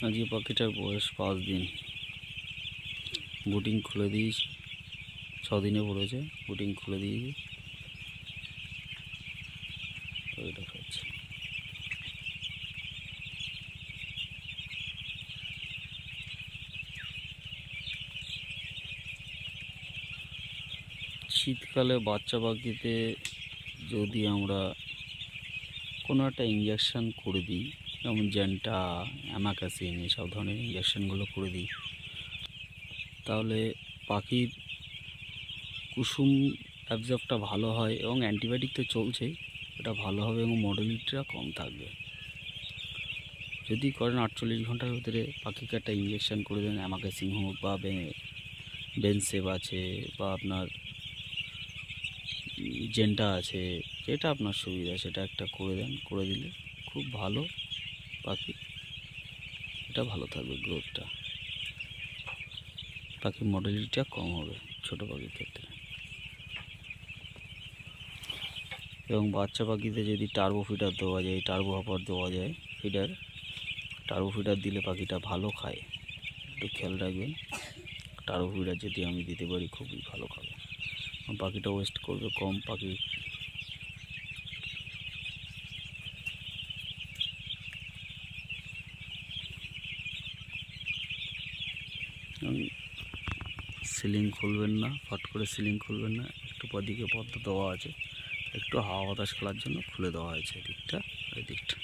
আজকে পাখিটার বয়স 5 দিন। বুটিং খুলে দিয়েছি, 6 দিনে পড়েছে। বুটিং খুলে দিয়েছি, ওইটা খাচ্ছে। শীতকালে বাচ্চা পাখিতে যদি আমরা কোনো একটা ইঞ্জেকশান করে দিই, যেমন জ্যান্টা, অ্যামাকাসিন, এসব ধরনের ইঞ্জেকশানগুলো করে দিই, তাহলে পাখির কুসুম অ্যাবজর্বটা ভালো হয় এবং অ্যান্টিবায়োটিক তো চলছেই, এটা ভালো হবে এবং মর্টালিটিটা কম থাকবে। যদি করেন 48 ঘন্টার ভিতরে পাখিকে একটা ইঞ্জেকশান করে দেন, অ্যামাকাসিন হোক বা বেনসেভ আছে বা আপনার জেন্টা আছে, যেটা আপনার সুবিধা সেটা একটা করে দেন। করে দিলে খুব ভালো পাখি, এটা ভালো থাকবে, গ্রোথটা, পাখির মর্টালিটিটা কম হবে ছোটো পাখির ক্ষেত্রে। এবং বাচ্চা পাখিতে যদি টার্বো ফিডার দেওয়া যায়, টার্বো হপার দেওয়া যায়, টার্বো ফিডার দিলে পাখিটা ভালো খায়, একটু খেয়াল রাখবেন। টার্বো ফিডার যদি আমি দিতে পারি খুবই ভালো খাবে, পাখিটা ওয়েস্ট করবে কম। পাখি সিলিং খুলবেন না, ফট করে সিলিং খুলবেন না, একটু পদিকে পদ্ম দেওয়া আছে, একটু হাওয়া বাতাস খেলার জন্য খুলে দেওয়া হয়েছে এদিকটা, এই দিকটা।